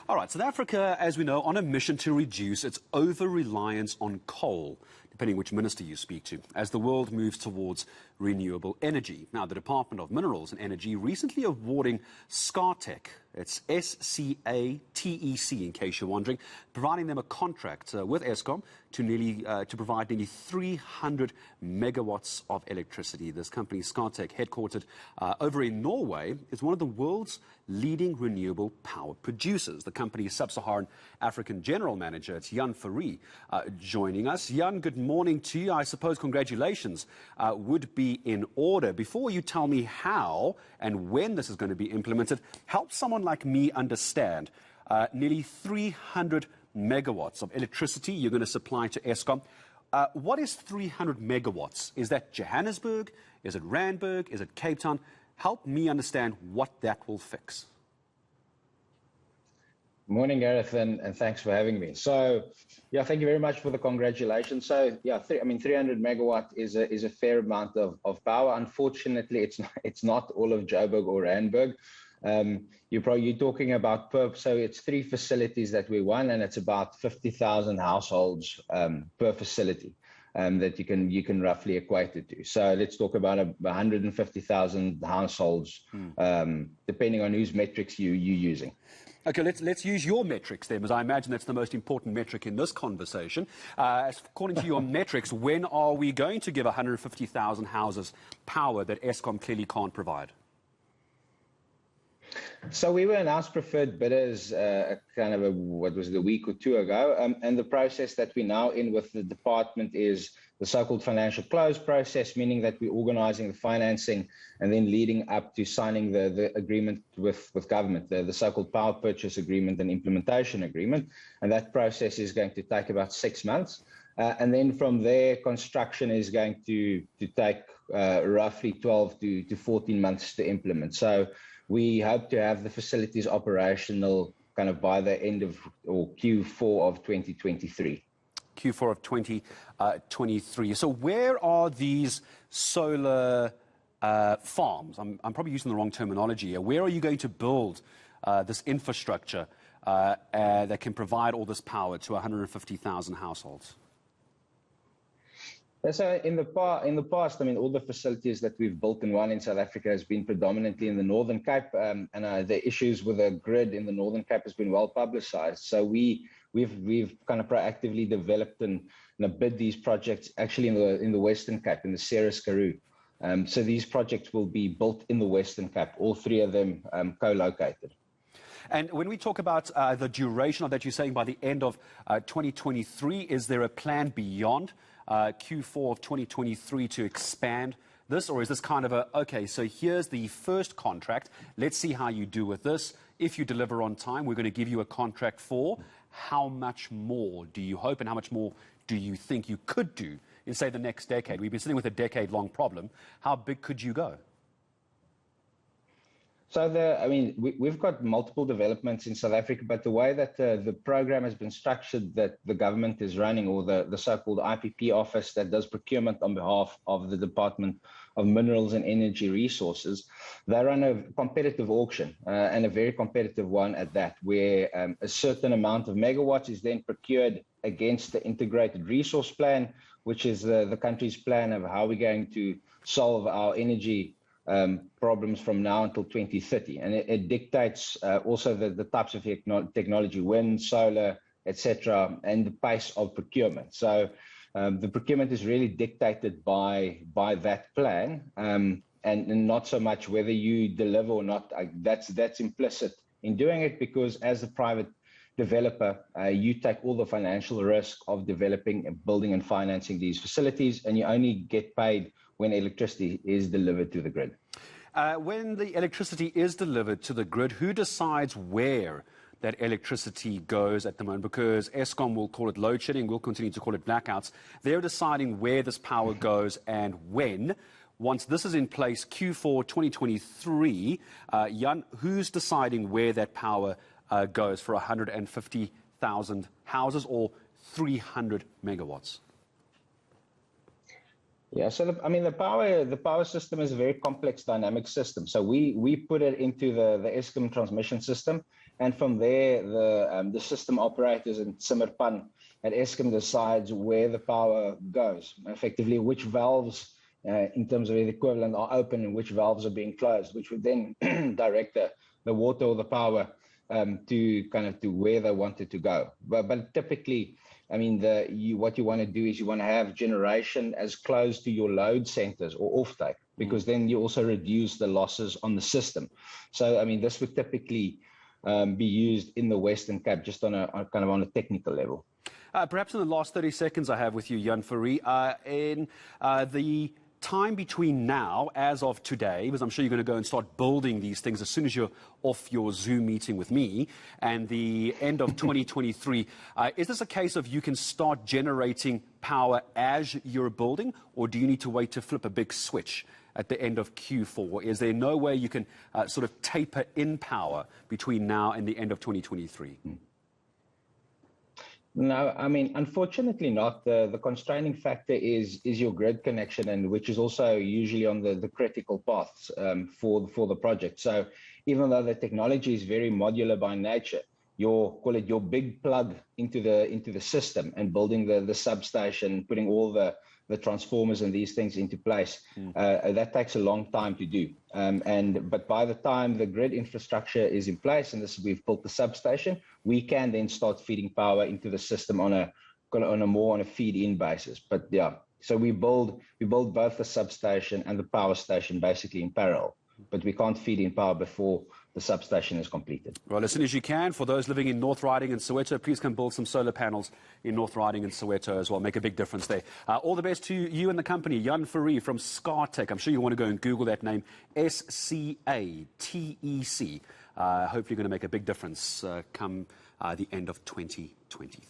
All right, South Africa, as we know, on a mission to reduce its over-reliance on coal, depending which minister you speak to, as the world moves towards renewable energy. Now, the Department of Minerals and Energy recently awarding Scatec, it's SCATEC in case you're wondering, providing them a contract with Eskom to provide nearly 300 megawatts of electricity. This company, Scatec, headquartered over in Norway, is one of the world's leading renewable power producers. The company's Sub-Saharan African General Manager, it's Fourie, joining us. Jan, good morning to you. I suppose congratulations would be in order. Before you tell me how and when this is going to be implemented, help someone like me understand nearly 300 megawatts of electricity you're going to supply to Eskom. What is 300 megawatts? Is that Johannesburg? Is it Randburg? Is it Cape Town? Help me understand what that will fix. Morning, Gareth, and thanks for having me. So, yeah, thank you very much for the congratulations. So, yeah, 300 megawatt is a fair amount of power. Unfortunately, it's not all of Joburg or Randburg. You're talking about so it's 3 facilities that we won, and it's about 50,000 households per facility. That you can roughly equate it to. So let's talk about 150,000 households, depending on whose metrics you're using. Okay, let's use your metrics then, as I imagine that's the most important metric in this conversation. According to your metrics, when are we going to give 150,000 houses power that Eskom clearly can't provide? So we were announced preferred bidders a week or two ago, and the process that we're now in with the department is the so-called financial close process, meaning that we're organising the financing and then leading up to signing the agreement with government, the so-called power purchase agreement and implementation agreement, and that process is going to take about 6 months. And then from there, construction is going to take roughly 12 to 14 months to implement. So we hope to have the facilities operational kind of by the end of or Q4 of 2023. Q4 of 2023. So where are these solar farms? I'm probably using the wrong terminology here. Where are you going to build this infrastructure that can provide all this power to 150,000 households? So in the past, I mean, all the facilities that we've built and won in South Africa has been predominantly in the Northern Cape, and the issues with the grid in the Northern Cape has been well publicized. So we've kind of proactively developed and bid these projects actually in the Western Cape, in the Ceres Karoo. So these projects will be built in the Western Cape, all 3 of them co-located. And when we talk about the duration of that, you're saying by the end of 2023, is there a plan beyond Q4 of 2023 to expand this, or is this kind of okay, so here's the first contract, let's see how you do with this. If you deliver on time, we're going to give you a contract for how much more do you hope and how much more do you think you could do in, say, the next decade? We've been sitting with a decade-long problem. How big could you go? So we've got multiple developments in South Africa, but the way that the program has been structured, that the government is running, or the so-called IPP office that does procurement on behalf of the Department of Minerals and Energy Resources, they run a competitive auction, and a very competitive one at that, where a certain amount of megawatts is then procured against the integrated resource plan, which is the country's plan of how we're going to solve our energy problems from now until 2030, and it dictates also the types of technology, wind, solar, etc., and the pace of procurement. So the procurement is really dictated by that plan, and not so much whether you deliver or not. That's implicit in doing it, because as a private developer, you take all the financial risk of developing and building and financing these facilities, and you only get paid when electricity is delivered to the grid. When the electricity is delivered to the grid, who decides where that electricity goes at the moment? Because Eskom will call it load shedding, we'll continue to call it blackouts. They're deciding where this power goes and when. Once this is in place, Q4 2023, Jan, who's deciding where that power goes for 150,000 houses or 300 megawatts? Yeah, so the power system is a very complex dynamic system. So we put it into the Eskom transmission system, And from there, the system operators in Simmerpan at Eskom decides where the power goes, effectively which valves in terms of the equivalent are open and which valves are being closed, which would then direct the water or the power to where they want it to go. But typically, I mean, what you want to do is you want to have generation as close to your load centers or offtake, because then you also reduce the losses on the system. So, I mean, this would typically be used in the Western Cape, just on a technical level. Perhaps in the last 30 seconds I have with you, Fourie, in the time between now, as of today, because I'm sure you're going to go and start building these things as soon as you're off your Zoom meeting with me, and the end of 2023, is this a case of you can start generating power as you're building, or do you need to wait to flip a big switch at the end of Q4? Is there no way you can sort of taper in power between now and the end of 2023? No, I mean, unfortunately not. The constraining factor is your grid connection, and which is also usually on the critical paths for the project. So even though the technology is very modular by nature, call it your big plug into the system and building the substation, putting all the transformers and these things into place, that takes a long time to do. But by the time the grid infrastructure is in place, and we've built the substation, we can then start feeding power into the system on a feed-in basis. But yeah, so we build both the substation and the power station basically in parallel, but we can't feed in power before the substation is completed. Well, as soon as you can, for those living in North Riding and Soweto, please come build some solar panels in North Riding and Soweto as well. Make a big difference there. All the best to you and the company. Fourie from Scatec. I'm sure you want to go and Google that name, Scatec. Hopefully you're going to make a big difference come the end of 2023.